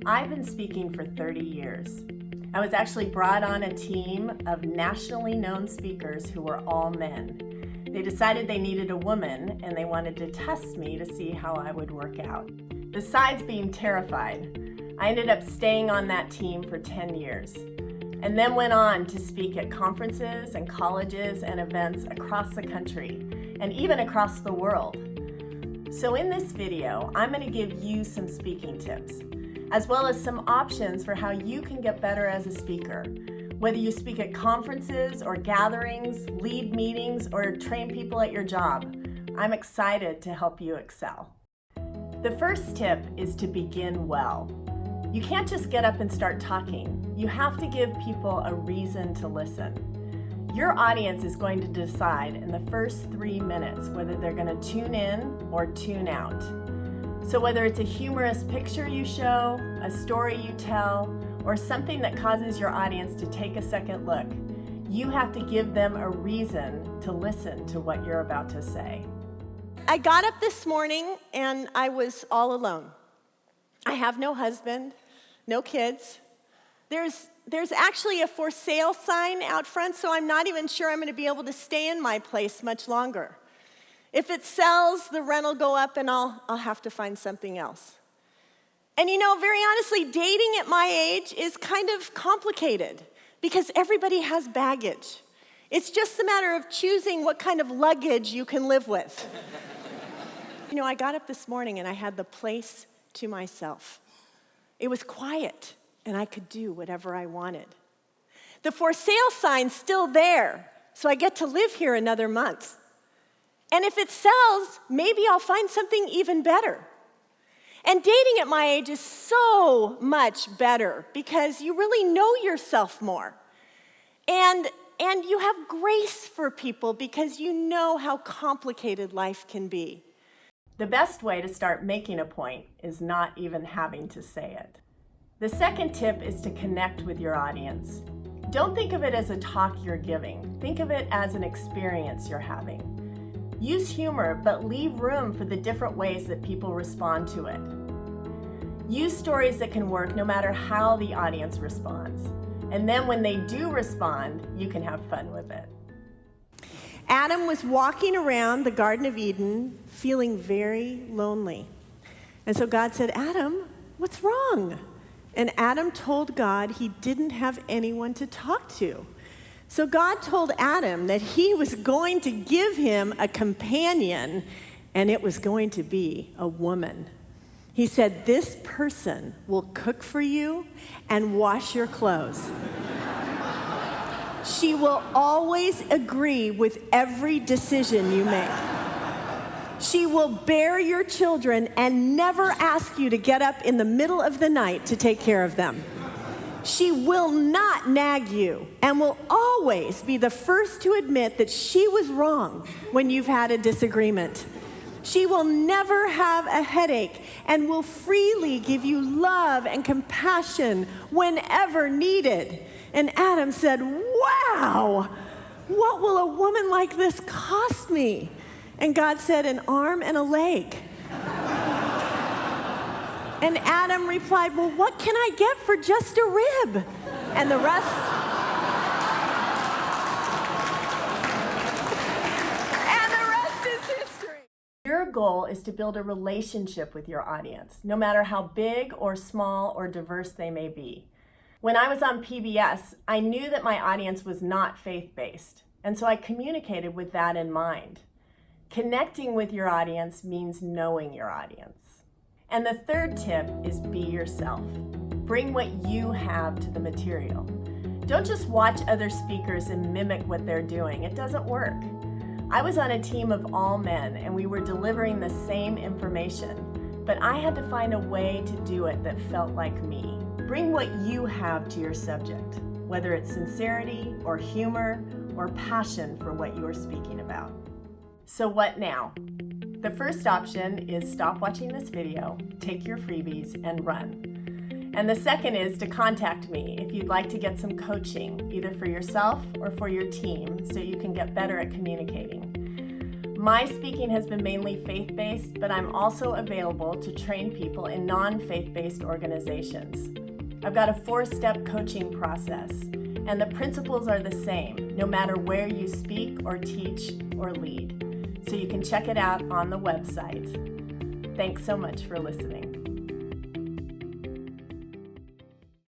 I've been speaking for 30 years. I was actually brought on a team of nationally known speakers who were all men. They decided they needed a woman and they wanted to test me to see how I would work out. Besides being terrified, I ended up staying on that team for 10 years and then went on to speak at conferences and colleges and events across the country and even across the world. So in this video, I'm going to give you some speaking tips, as well as some options for how you can get better as a speaker. Whether you speak at conferences or gatherings, lead meetings, or train people at your job, I'm excited to help you excel. The first tip is to begin well. You can't just get up and start talking. You have to give people a reason to listen. Your audience is going to decide in the first 3 minutes whether they're going to tune in or tune out. So whether it's a humorous picture you show, a story you tell, or something that causes your audience to take a second look, you have to give them a reason to listen to what you're about to say. I got up this morning and I was all alone. I have no husband, no kids. There's actually a for sale sign out front, so I'm not even sure I'm going to be able to stay in my place much longer. If it sells, the rent will go up and I'll have to find something else. And you know, very honestly, dating at my age is kind of complicated because everybody has baggage. It's just a matter of choosing what kind of luggage you can live with. You know, I got up this morning and I had the place to myself. It was quiet and I could do whatever I wanted. The for sale sign's still there, so I get to live here another month. And if it sells, maybe I'll find something even better. And dating at my age is so much better because you really know yourself more. And you have grace for people because you know how complicated life can be. The best way to start making a point is not even having to say it. The second tip is to connect with your audience. Don't think of it as a talk you're giving. Think of it as an experience you're having. Use humor, but leave room for the different ways that people respond to it. Use stories that can work no matter how the audience responds. And then when they do respond, you can have fun with it. Adam was walking around the Garden of Eden feeling very lonely. And so God said, "Adam, what's wrong?" And Adam told God he didn't have anyone to talk to. So God told Adam that he was going to give him a companion, and it was going to be a woman. He said, "This person will cook for you and wash your clothes. She will always agree with every decision you make. She will bear your children and never ask you to get up in the middle of the night to take care of them. She will not nag you and will always be the first to admit that she was wrong when you've had a disagreement. She will never have a headache and will freely give you love and compassion whenever needed." And Adam said, "Wow, what will a woman like this cost me?" And God said, "An arm and a leg." And Adam replied, "Well, what can I get for just a rib?" And the rest is history. Your goal is to build a relationship with your audience, no matter how big or small or diverse they may be. When I was on PBS, I knew that my audience was not faith-based, and so I communicated with that in mind. Connecting with your audience means knowing your audience. And the third tip is be yourself. Bring what you have to the material. Don't just watch other speakers and mimic what they're doing. It doesn't work. I was on a team of all men and we were delivering the same information, but I had to find a way to do it that felt like me. Bring what you have to your subject, whether it's sincerity or humor or passion for what you are speaking about. So what now? The first option is stop watching this video, take your freebies, and run. And the second is to contact me if you'd like to get some coaching, either for yourself or for your team, so you can get better at communicating. My speaking has been mainly faith-based, but I'm also available to train people in non-faith-based organizations. I've got a 4-step coaching process, and the principles are the same, no matter where you speak or teach or lead. So you can check it out on the website. Thanks so much for listening.